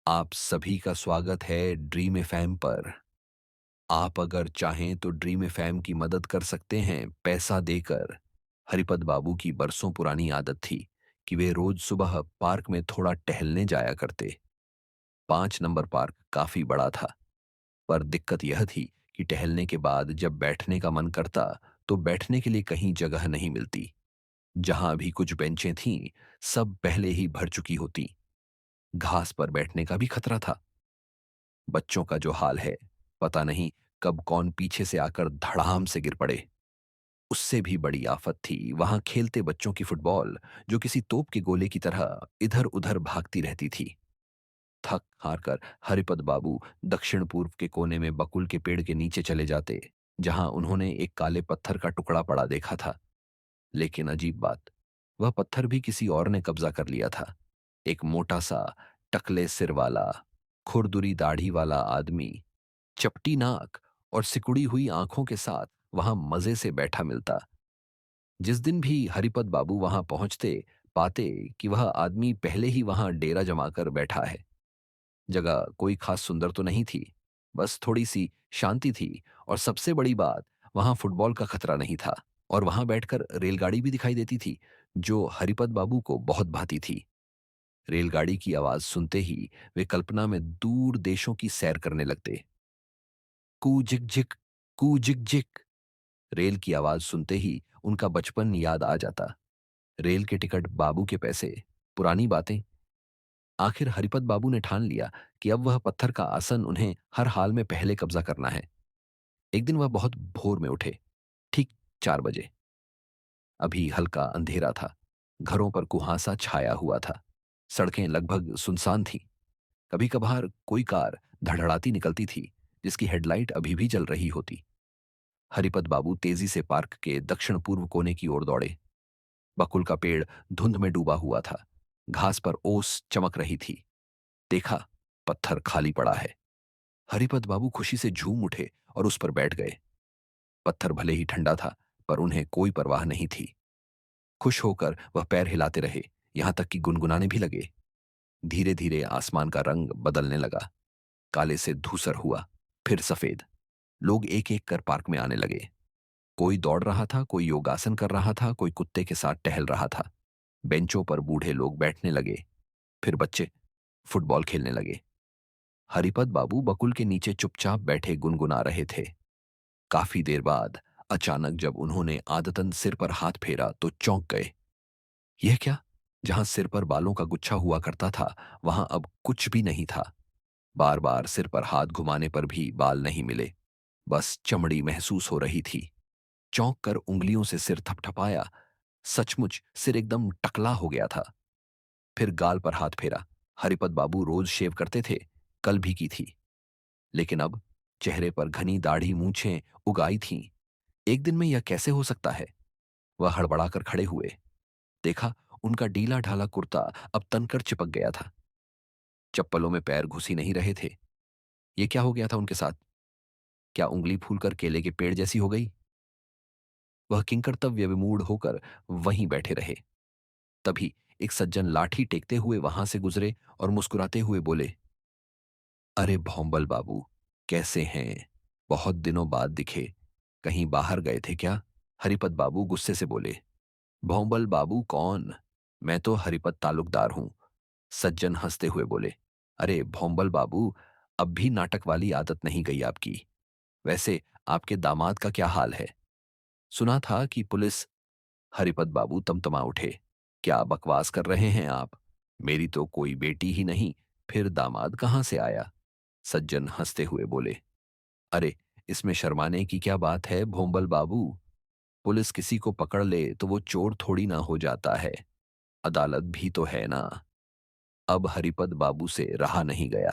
आप सभी का स्वागत है ड्रीम एफएम पर। आप अगर चाहें तो ड्रीम एफएम की मदद कर सकते हैं पैसा देकर। हरिपद बाबू की बरसों पुरानी आदत थी कि वे रोज सुबह पार्क में थोड़ा टहलने जाया करते। 5 नंबर पार्क काफी बड़ा था, पर दिक्कत यह थी कि टहलने के बाद जब बैठने का मन करता तो बैठने के लिए कहीं जगह नहीं मिलती। जहां भी कुछ बेंचें थीं, सब पहले ही भर चुकी होती। घास पर बैठने का भी खतरा था। बच्चों का जो हाल है, पता नहीं कब कौन पीछे से आकर धड़ाम से गिर पड़े। उससे भी बड़ी आफत थी वहां खेलते बच्चों की फुटबॉल, जो किसी तोप के गोले की तरह इधर उधर भागती रहती थी। थक हार कर हरिपद बाबू दक्षिण पूर्व के कोने में बकुल के पेड़ के नीचे चले जाते, जहां उन्होंने एक काले पत्थर का टुकड़ा पड़ा देखा था। लेकिन अजीब बात, वह पत्थर भी किसी और ने कब्जा कर लिया था। एक मोटा सा, टकले सिर वाला, खुरदुरी दाढ़ी वाला आदमी, चपटी नाक और सिकुड़ी हुई आंखों के साथ वहां मजे से बैठा मिलता। जिस दिन भी हरिपद बाबू वहां पहुंचते, पाते कि वह आदमी पहले ही वहां डेरा जमाकर बैठा है। जगह कोई खास सुंदर तो नहीं थी, बस थोड़ी सी शांति थी। और सबसे बड़ी बात, वहां फुटबॉल का खतरा नहीं था। और वहां बैठकर रेलगाड़ी भी दिखाई देती थी, जो हरिपद बाबू को बहुत भाती थी। रेलगाड़ी की आवाज सुनते ही वे कल्पना में दूर देशों की सैर करने लगते। कू झिक झिक, कू झिक झिक। रेल की आवाज सुनते ही उनका बचपन याद आ जाता। रेल के टिकट, बाबू के पैसे, पुरानी बातें। आखिर हरिपत बाबू ने ठान लिया कि अब वह पत्थर का आसन उन्हें हर हाल में पहले कब्जा करना है। एक दिन वह बहुत भोर में उठे, ठीक 4 बजे। अभी हल्का अंधेरा था, घरों पर कुहासा छाया हुआ था, सड़कें लगभग सुनसान थीं। कभी कभार कोई कार धड़धड़ाती निकलती थी, जिसकी हेडलाइट अभी भी जल रही होती। हरिपत बाबू तेजी से पार्क के दक्षिण पूर्व कोने की ओर दौड़े। बकुल का पेड़ धुंध में डूबा हुआ था, घास पर ओस चमक रही थी। देखा, पत्थर खाली पड़ा है। हरिपत बाबू खुशी से झूम उठे और उस पर बैठ गए। पत्थर भले ही ठंडा था, पर उन्हें कोई परवाह नहीं थी। खुश होकर वह पैर हिलाते रहे, यहां तक कि गुनगुनाने भी लगे। धीरे धीरे आसमान का रंग बदलने लगा। काले से धूसर हुआ, फिर सफेद। लोग एक एक कर पार्क में आने लगे। कोई दौड़ रहा था, कोई योगासन कर रहा था, कोई कुत्ते के साथ टहल रहा था। बेंचों पर बूढ़े लोग बैठने लगे, फिर बच्चे फुटबॉल खेलने लगे। हरिपत बाबू बकुल के नीचे चुपचाप बैठे गुनगुना रहे थे। काफी देर बाद अचानक जब उन्होंने आदतन सिर पर हाथ फेरा तो चौंक गए। यह क्या? जहां सिर पर बालों का गुच्छा हुआ करता था, वहां अब कुछ भी नहीं था। बार बार सिर पर हाथ घुमाने पर भी बाल नहीं मिले, बस चमड़ी महसूस हो रही थी। चौंक कर उंगलियों से सिर थपथपाया। सचमुच सिर एकदम टकला हो गया था। फिर गाल पर हाथ फेरा। हरिपत बाबू रोज शेव करते थे, कल भी की थी। लेकिन अब चेहरे पर घनी दाढ़ी मूछें उगाई थीं। एक दिन में यह कैसे हो सकता है? वह हड़बड़ाकर खड़े हुए। देखा, उनका ढीला ढाला कुर्ता अब तनकर चिपक गया था। चप्पलों में पैर घुस ही नहीं रहे थे। ये क्या हो गया था उनके साथ? क्या उंगली फूलकर केले के पेड़ जैसी हो गई? वह किंकर्तव्य विमूढ़ होकर वहीं बैठे रहे। तभी एक सज्जन लाठी टेकते हुए वहां से गुजरे और मुस्कुराते हुए बोले, अरे भौंबल बाबू, कैसे हैं? बहुत दिनों बाद दिखे। कहीं बाहर गए थे क्या? हरिपत बाबू गुस्से से बोले। भौंबल बाबू कौन? मैं तो हरिपत तालुकदार हूं। सज्जन हंसते हुए बोले, अरे भौंबल बाबू, अब भी नाटक वाली आदत नहीं गई आपकी। वैसे आपके दामाद का क्या हाल है? सुना था कि पुलिस। हरिपत बाबू तमतमा उठे। क्या बकवास कर रहे हैं आप? मेरी तो कोई बेटी ही नहीं, फिर दामाद कहां से आया? सज्जन हंसते हुए बोले, अरे, इसमें शर्माने की क्या बात है भोंबल बाबू? पुलिस किसी को पकड़ ले तो वो चोर थोड़ी ना हो जाता है। अदालत भी तो है ना। अब हरिपद बाबू से रहा नहीं गया।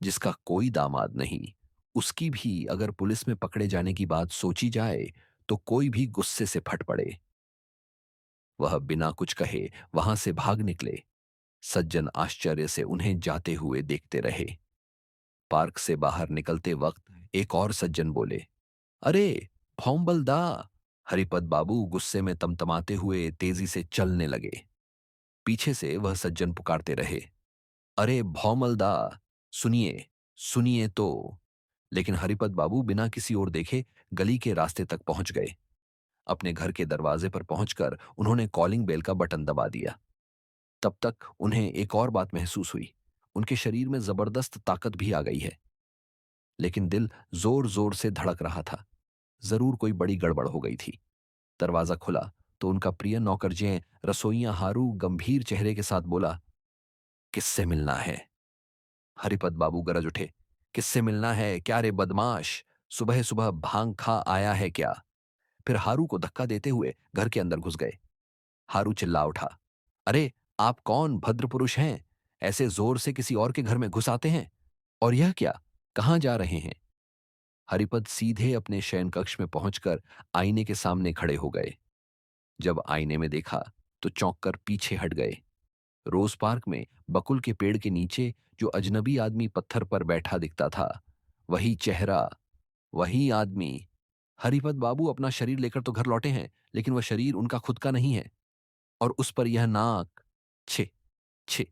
जिसका कोई दामाद नहीं, उसकी भी अगर पुलिस में पकड़े जाने की बात सोची जाए तो कोई भी गुस्से से फट पड़े। वह बिना कुछ कहे वहां से भाग निकले। सज्जन आश्चर्य से उन्हें जाते हुए देखते रहे। पार्क से बाहर निकलते वक्त एक और सज्जन बोले, अरे भौंबल दा। हरिपत बाबू गुस्से में तमतमाते हुए तेजी से चलने लगे। पीछे से वह सज्जन पुकारते रहे, अरे भौमलदा, सुनिए, सुनिए तो। लेकिन हरिपत बाबू बिना किसी ओर देखे गली के रास्ते तक पहुंच गए। अपने घर के दरवाजे पर पहुंचकर उन्होंने कॉलिंग बेल का बटन दबा दिया। तब तक उन्हें एक और बात महसूस हुई। उनके शरीर में जबरदस्त ताकत भी आ गई है, लेकिन दिल जोर जोर से धड़क रहा था। जरूर कोई बड़ी गड़बड़ हो गई थी। दरवाजा खुला तो उनका प्रिय नौकरजें रसोइया हारू गंभीर चेहरे के साथ बोला, किससे मिलना है? हरिपत बाबू गरज उठे, किससे मिलना है क्या रे बदमाश? सुबह सुबह भांग खा आया है क्या? फिर हारू को धक्का देते हुए घर के अंदर घुस गए। हारू चिल्ला उठा, अरे आप कौन भद्र पुरुष हैं? ऐसे जोर से किसी और के घर में घुस आते हैं? और यह क्या? कहां जा रहे हैं? हरिपत सीधे अपने शयन कक्ष में पहुंचकर आईने के सामने खड़े हो गए। जब आईने में देखा तो चौंक कर पीछे हट गए। रोज पार्क में बकुल के पेड़ के नीचे जो अजनबी आदमी पत्थर पर बैठा दिखता था, वही चेहरा, वही आदमी। हरिपत बाबू अपना शरीर लेकर तो घर लौटे हैं, लेकिन वह शरीर उनका खुद का नहीं है। और उस पर यह नाक। छे, छे,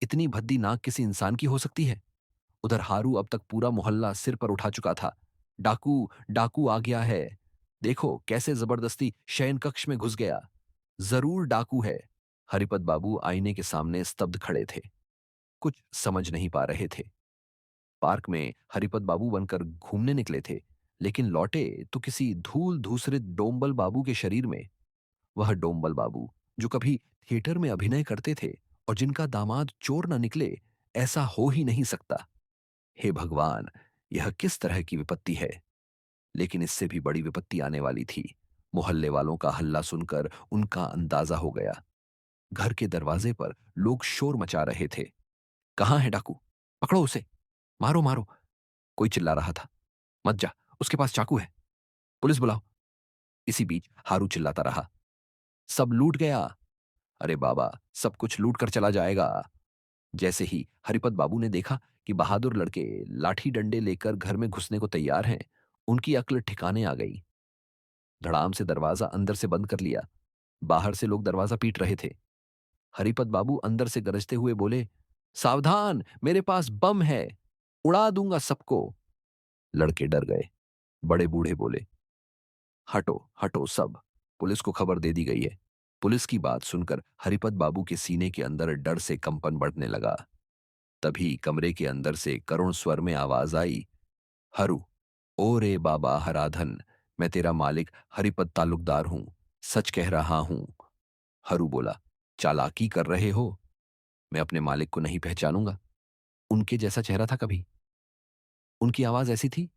इतनी भद्दी नाक किसी इंसान की हो सकती है? उधर हारू अब तक पूरा मोहल्ला सिर पर उठा चुका था। डाकू, डाकू आ गया है। देखो कैसे जबरदस्ती शयन कक्ष में घुस गया। जरूर डाकू है। हरिपत बाबू आईने के सामने स्तब्ध खड़े थे। कुछ समझ नहीं पा रहे थे। पार्क में हरिपत बाबू बनकर घूमने निकले थे, लेकिन लौटे तो किसी धूल धूसरित डोम्बल बाबू के शरीर में। वह डोम्बल बाबू जो कभी थिएटर में अभिनय करते थे और जिनका दामाद चोर न निकले, ऐसा हो ही नहीं सकता। हे भगवान, यह किस तरह की विपत्ति है? लेकिन इससे भी बड़ी विपत्ति आने वाली थी। मोहल्ले वालों का हल्ला सुनकर उनका अंदाजा हो गया। घर के दरवाजे पर लोग शोर मचा रहे थे। कहां है डाकू? पकड़ो उसे, मारो मारो, कोई चिल्ला रहा था। मत जा, उसके पास चाकू है, पुलिस बुलाओ। इसी बीच हारू चिल्लाता रहा, सब लूट गया। अरे बाबा, सब कुछ लूट कर चला जाएगा। जैसे ही हरिपत बाबू ने देखा कि बहादुर लड़के लाठी डंडे लेकर घर में घुसने को तैयार हैं, उनकी अक्ल ठिकाने आ गई। धड़ाम से दरवाजा अंदर से बंद कर लिया। बाहर से लोग दरवाजा पीट रहे थे। हरिपत बाबू अंदर से गरजते हुए बोले, सावधान, मेरे पास बम है, उड़ा दूंगा सबको। लड़के डर गए। बड़े बूढ़े बोले, हटो हटो सब, पुलिस को खबर दे दी गई है। पुलिस की बात सुनकर हरिपत बाबू के सीने के अंदर डर से कंपन बढ़ने लगा। तभी कमरे के अंदर से करुण स्वर में आवाज आई, हरू, ओ रे बाबा हराधन, मैं तेरा मालिक हरिपत तालुकदार हूं, सच कह रहा हूं। हरू बोला, चालाकी कर रहे हो? मैं अपने मालिक को नहीं पहचानूंगा। उनके जैसा चेहरा था कभी। उनकी आवाज ऐसी थी,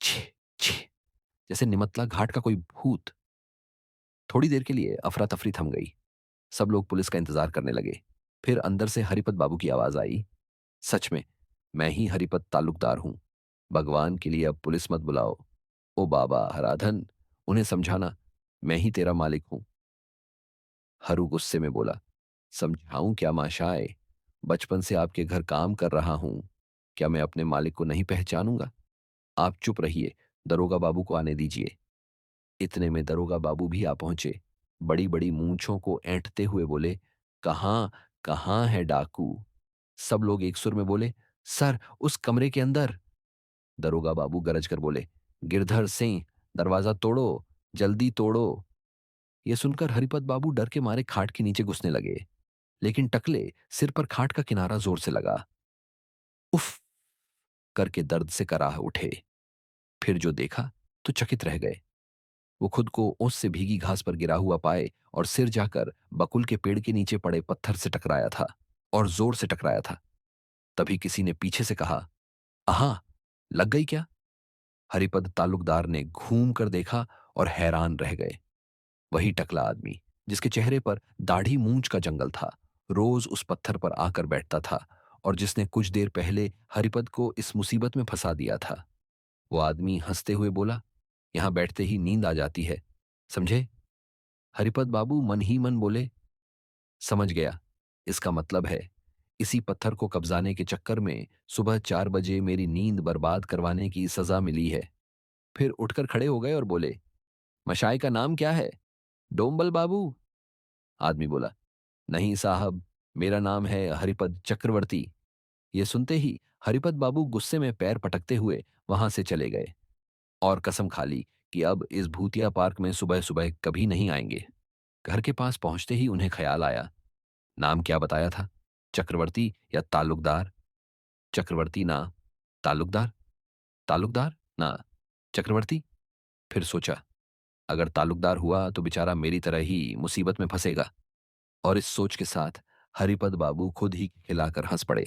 छे, छे, जैसे निमतला घाट का कोई भूत। थोड़ी देर के लिए अफरा तफरी थम गई। सब लोग पुलिस का इंतजार करने लगे। फिर अंदर से हरिपत बाबू की आवाज आई, सच में मैं ही हरिपत तालुकदार हूं। भगवान के लिए अब पुलिस मत बुलाओ। ओ बाबा हराधन, उन्हें समझाना, मैं ही तेरा मालिक हूं। हरू गुस्से में बोला, समझाऊं क्या माशाए? बचपन से आपके घर काम कर रहा हूं। क्या मैं अपने मालिक को नहीं पहचानूंगा? आप चुप रहिए, दरोगा बाबू को आने दीजिए। इतने में दरोगा बाबू भी आ पहुंचे। बड़ी बड़ी मूंछों को ऐंठते हुए बोले, कहां, कहां है डाकू? सब लोग एक सुर में बोले, सर उस कमरे के अंदर। दरोगा बाबू गरज कर बोले, गिरधर सिंह, दरवाजा तोड़ो, जल्दी तोड़ो। यह सुनकर हरिपत बाबू डर के मारे खाट के नीचे घुसने लगे, लेकिन टकले सिर पर खाट का किनारा जोर से लगा। उफ करके दर्द से कराह उठे। फिर जो देखा तो चकित रह गए। वो खुद को ओस से भीगी घास पर गिरा हुआ पाए और सिर जाकर बकुल के पेड़ के नीचे पड़े पत्थर से टकराया था, और जोर से टकराया था। तभी किसी ने पीछे से कहा, आहा, लग गई क्या? हरिपद तालुकदार ने घूम कर देखा और हैरान रह गए। वही टकला आदमी जिसके चेहरे पर दाढ़ी मूंछ का जंगल था, रोज उस पत्थर पर आकर बैठता था, और जिसने कुछ देर पहले हरिपद को इस मुसीबत में फंसा दिया था। वो आदमी हंसते हुए बोला, यहां बैठते ही नींद आ जाती है, समझे? हरिपत बाबू मन ही मन बोले, समझ गया। इसका मतलब है इसी पत्थर को कब्जाने के चक्कर में सुबह 4 बजे मेरी नींद बर्बाद करवाने की सजा मिली है। फिर उठकर खड़े हो गए और बोले, मशाई का नाम क्या है? डोम्बल बाबू? आदमी बोला, नहीं साहब, मेरा नाम है हरिपद चक्रवर्ती। ये सुनते ही हरिपद बाबू गुस्से में पैर पटकते हुए वहां से चले गए और कसम खा ली कि अब इस भूतिया पार्क में सुबह सुबह कभी नहीं आएंगे। घर के पास पहुंचते ही उन्हें ख्याल आया, नाम क्या बताया था, चक्रवर्ती या ताल्लुकदार? चक्रवर्ती ना ताल्लुकदार, ताल्लुकदार ना चक्रवर्ती। फिर सोचा, अगर ताल्लुकदार हुआ तो बेचारा मेरी तरह ही मुसीबत में फंसेगा। और इस सोच के साथ हरिपद बाबू खुद ही खिलाकर हंस पड़े।